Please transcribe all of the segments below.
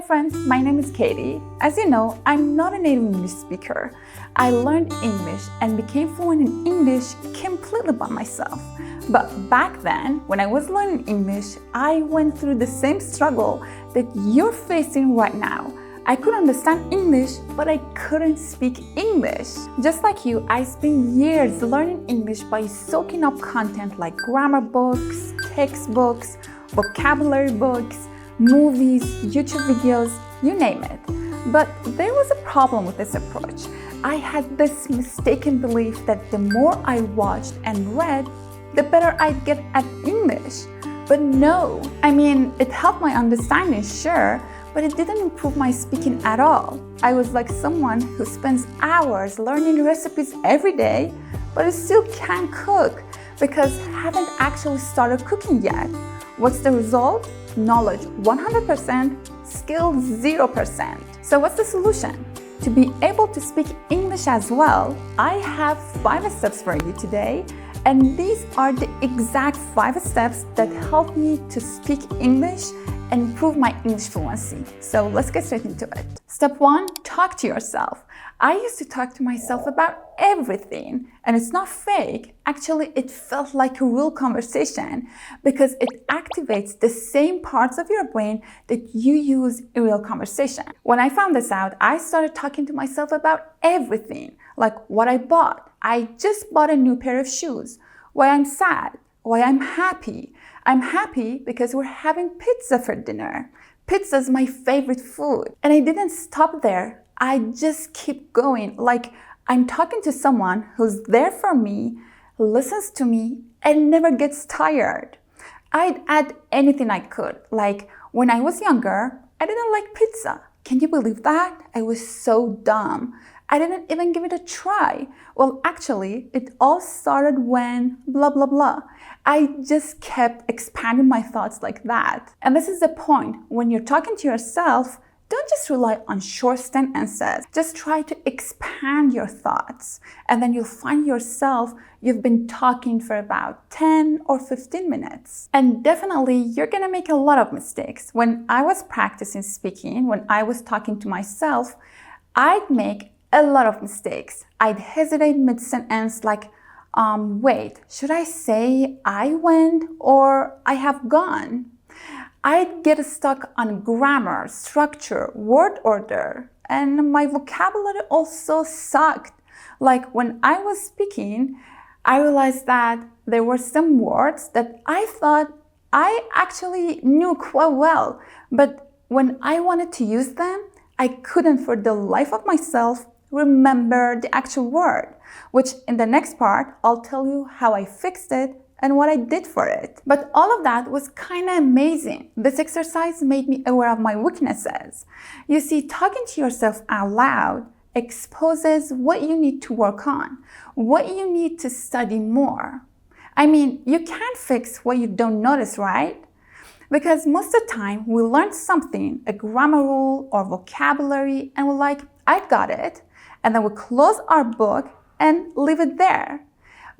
Hi friends, my name is Katie. As you know, I'm not a native English speaker. I learned English and became fluent in English completely by myself. But back then, when I was learning English, I went through the same struggle that you're facing right now. I could understand English, but I couldn't speak English. Just like you, I spent years learning English by soaking up content like grammar books, textbooks, vocabulary books, movies, YouTube videos, you name it. But there was a problem with this approach. I had this mistaken belief that the more I watched and read, the better I'd get at English. But no, it helped my understanding, sure, but it didn't improve my speaking at all. I was like someone who spends hours learning recipes every day, but still can't cook because haven't actually started cooking yet. What's the result? Knowledge 100%, skill 0%. So what's the solution? To be able to speak English as well, I have 5 steps for you today. And these are the exact 5 steps that help me to speak English and improve my English fluency. So let's get straight into it. Step 1, talk to yourself. I used to talk to myself about everything, and it's not fake. Actually, it felt like a real conversation because it activates the same parts of your brain that you use in real conversation. When I found this out, I started talking to myself about everything, like what I bought. I just bought a new pair of shoes. Why I'm sad, why I'm happy. I'm happy because we're having pizza for dinner. Pizza is my favorite food. And I didn't stop there. I just keep going. Like I'm talking to someone who's there for me, listens to me, and never gets tired. I'd add anything I could. Like when I was younger, I didn't like pizza. Can you believe that? I was so dumb. I didn't even give it a try. Well, actually, it all started when blah, blah, blah. I just kept expanding my thoughts like that. And this is the point. When you're talking to yourself, don't just rely on short sentences. Just try to expand your thoughts. And then you'll find yourself, you've been talking for about 10 or 15 minutes. And definitely, you're gonna make a lot of mistakes. When I was practicing speaking, when I was talking to myself, I'd make a lot of mistakes. I'd hesitate mid-sentence like, wait, should I say I went or I have gone? I'd get stuck on grammar, structure, word order, and my vocabulary also sucked. Like when I was speaking, I realized that there were some words that I thought I actually knew quite well, but when I wanted to use them, I couldn't for the life of myself remember the actual word, which in the next part, I'll tell you how I fixed it and what I did for it. But all of that was kind of amazing. This exercise made me aware of my weaknesses. You see, talking to yourself out loud exposes what you need to work on, what you need to study more. You can't fix what you don't notice, right? Because most of the time, we learn something, a grammar rule or vocabulary, and we're like, I got it. And then we close our book and leave it there.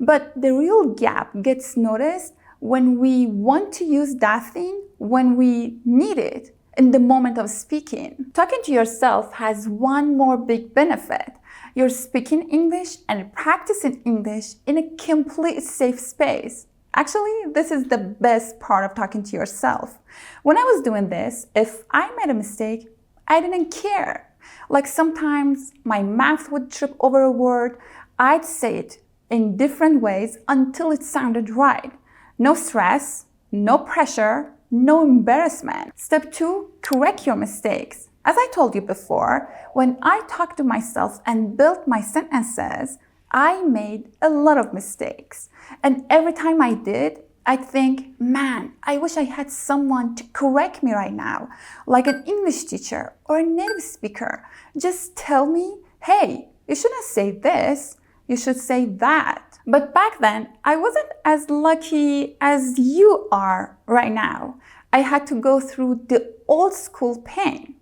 But the real gap gets noticed when we want to use that thing when we need it in the moment of speaking. Talking to yourself has one more big benefit. You're speaking English and practicing English in a complete safe space. Actually, this is the best part of talking to yourself. When I was doing this, if I made a mistake, I didn't care. Like sometimes my mouth would trip over a word, I'd say it in different ways until it sounded right. No stress, no pressure, no embarrassment. Step 2, correct your mistakes. As I told you before, when I talked to myself and built my sentences, I made a lot of mistakes. And every time I did, I'd think, man, I wish I had someone to correct me right now, like an English teacher or a native speaker. Just tell me, hey, you shouldn't say this, you should say that. But back then, I wasn't as lucky as you are right now. I had to go through the old school pain,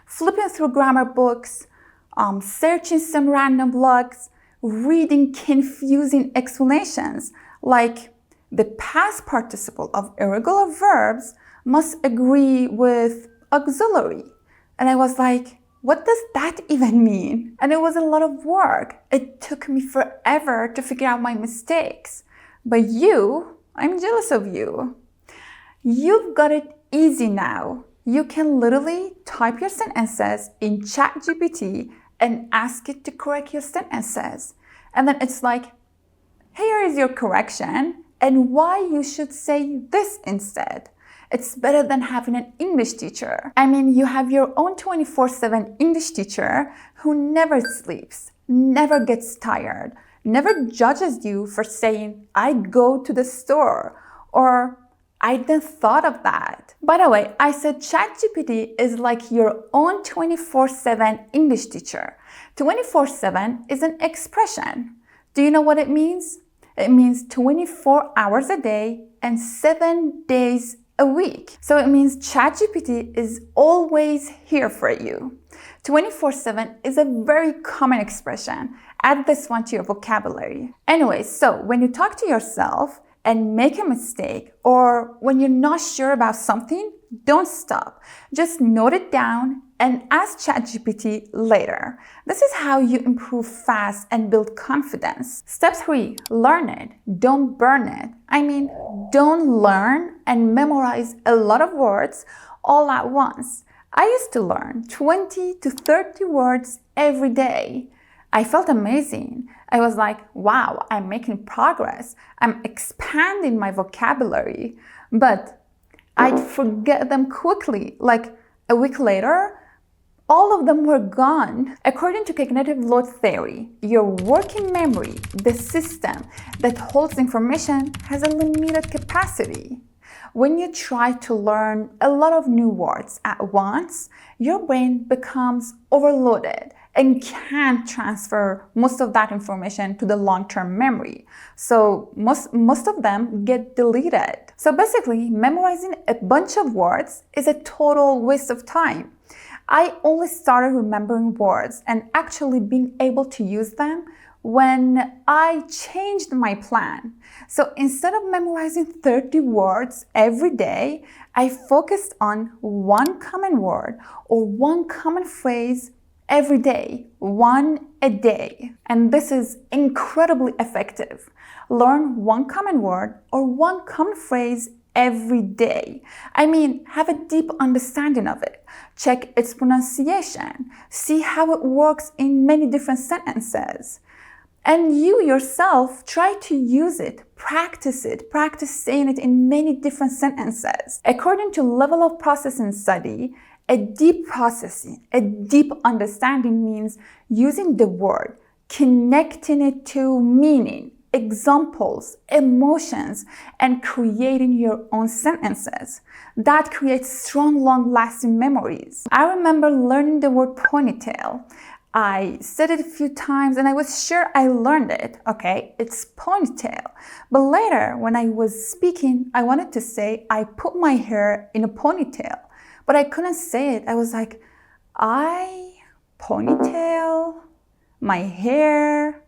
flipping through grammar books, searching some random blogs, reading confusing explanations like the past participle of irregular verbs must agree with auxiliary. And I was like, what does that even mean? And it was a lot of work. It took me forever to figure out my mistakes. But you, I'm jealous of you. You've got it easy now. You can literally type your sentences in ChatGPT and ask it to correct your sentences. And then it's like, here is your correction and why you should say this instead. It's better than having an English teacher. I mean, you have your own 24/7 English teacher who never sleeps, never gets tired, never judges you for saying, I go to the store, or I didn't thought of that. By the way, I said ChatGPT is like your own 24/7 English teacher. 24/7 is an expression. Do you know what it means? It means 24 hours a day and 7 days a week. So it means ChatGPT is always here for you. 24/7 is a very common expression. Add this one to your vocabulary. Anyway, so when you talk to yourself and make a mistake, or when you're not sure about something, don't stop. Just note it down and ask ChatGPT later. This is how you improve fast and build confidence. Step 3, learn it. Don't burn it. I mean, don't learn and memorize a lot of words all at once. I used to learn 20 to 30 words every day. I felt amazing. I was like, wow, I'm making progress. I'm expanding my vocabulary. But I'd forget them quickly. Like a week later, all of them were gone. According to cognitive load theory, your working memory, the system that holds information, has a limited capacity. When you try to learn a lot of new words at once, your brain becomes overloaded and can't transfer most of that information to the long-term memory. So most of them get deleted. So basically, memorizing a bunch of words is a total waste of time. I only started remembering words and actually being able to use them when I changed my plan. So instead of memorizing 30 words every day, I focused on one common word or one common phrase every day, one a day. And this is incredibly effective. Learn one common word or one common phrase every day. I mean, have a deep understanding of it. Check its pronunciation. See how it works in many different sentences. And you yourself try to use it, practice saying it in many different sentences. According to level of processing study, a deep processing, a deep understanding means using the word, connecting it to meaning, examples, emotions, and creating your own sentences. That creates strong, long-lasting memories. I remember learning the word ponytail. I said it a few times and I was sure I learned it. Okay, it's ponytail. But later, when I was speaking, I wanted to say I put my hair in a ponytail, but I couldn't say it. I was like, ponytail, my hair.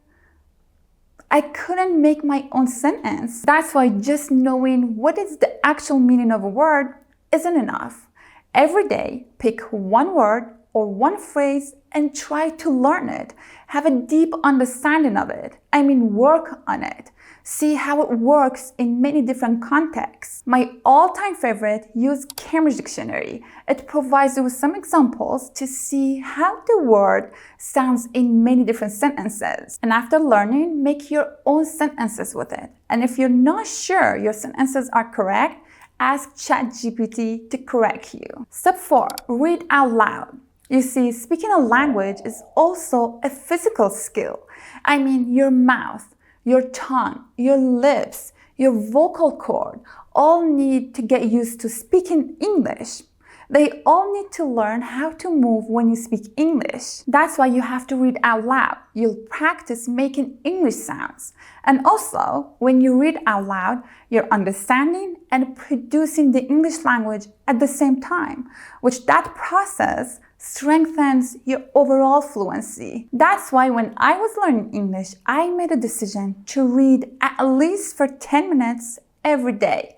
I couldn't make my own sentence. That's why just knowing what is the actual meaning of a word isn't enough. Every day, pick one word or one phrase and try to learn it. Have a deep understanding of it. I mean, work on it. See how it works in many different contexts. My all-time favorite, use Cambridge Dictionary. It provides you with some examples to see how the word sounds in many different sentences. And after learning, make your own sentences with it. And if you're not sure your sentences are correct, ask ChatGPT to correct you. Step 4, read out loud. You see, speaking a language is also a physical skill. I mean, your mouth, your tongue, your lips, your vocal cord all need to get used to speaking English. They all need to learn how to move when you speak English. That's why you have to read out loud. You'll practice making English sounds. And also, when you read out loud, you're understanding and producing the English language at the same time, which that process strengthens your overall fluency. That's why when I was learning English, I made a decision to read at least for 10 minutes every day.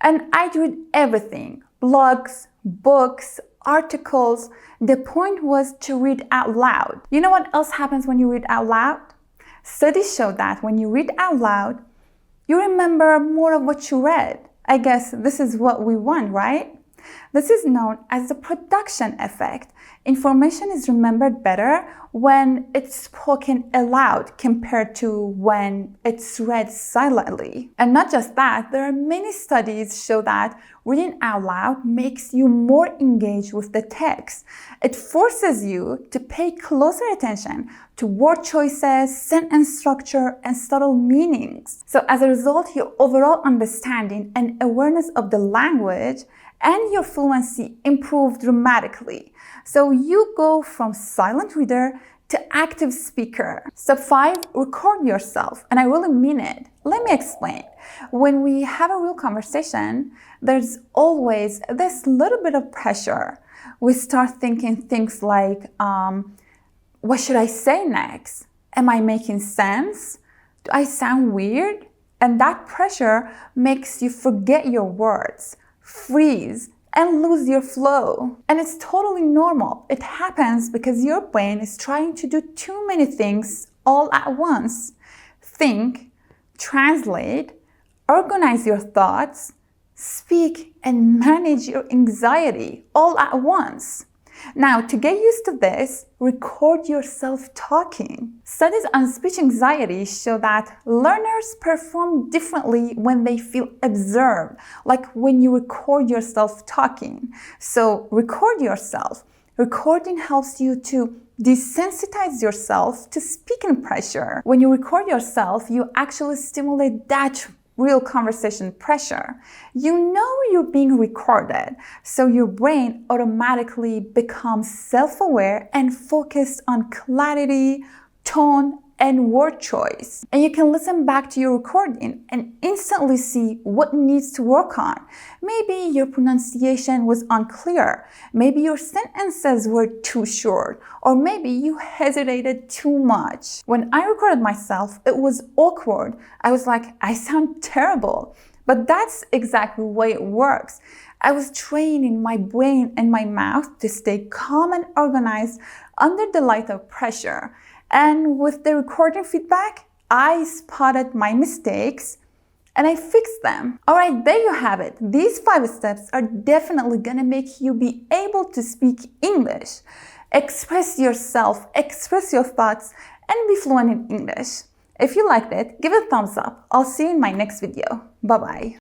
And I'd read everything, blogs, books, articles. The point was to read out loud. You know what else happens when you read out loud? Studies show that when you read out loud, you remember more of what you read. I guess this is what we want, right? This is known as the production effect. Information is remembered better when it's spoken aloud compared to when it's read silently. And not just that, there are many studies show that reading out loud makes you more engaged with the text. It forces you to pay closer attention to word choices, sentence structure, and subtle meanings. So as a result, your overall understanding and awareness of the language and your fluency improve dramatically. So you go from silent reader to active speaker. Step 5, record yourself. And I really mean it. Let me explain. When we have a real conversation, there's always this little bit of pressure. We start thinking things like, what should I say next? Am I making sense? Do I sound weird? And that pressure makes you forget your words, freeze, and lose your flow. And it's totally normal. It happens because your brain is trying to do too many things all at once. Think, translate, organize your thoughts, speak, and manage your anxiety all at once. Now, to get used to this, record yourself talking. Studies on speech anxiety show that learners perform differently when they feel observed, like when you record yourself talking. So, record yourself. Recording helps you to desensitize yourself to speaking pressure. When you record yourself, you actually stimulate that real conversation pressure. You know you're being recorded, so your brain automatically becomes self-aware and focused on clarity, tone, and word choice. And you can listen back to your recording and instantly see what needs to work on. Maybe your pronunciation was unclear. Maybe your sentences were too short. Or maybe you hesitated too much. When I recorded myself, it was awkward. I was like, I sound terrible. But that's exactly the way it works. I was training my brain and my mouth to stay calm and organized under the light of pressure. And with the recording feedback, I spotted my mistakes and I fixed them. All right, there you have it. These 5 steps are definitely gonna make you be able to speak English, express yourself, express your thoughts, and be fluent in English. If you liked it, give it a thumbs up. I'll see you in my next video. Bye-bye.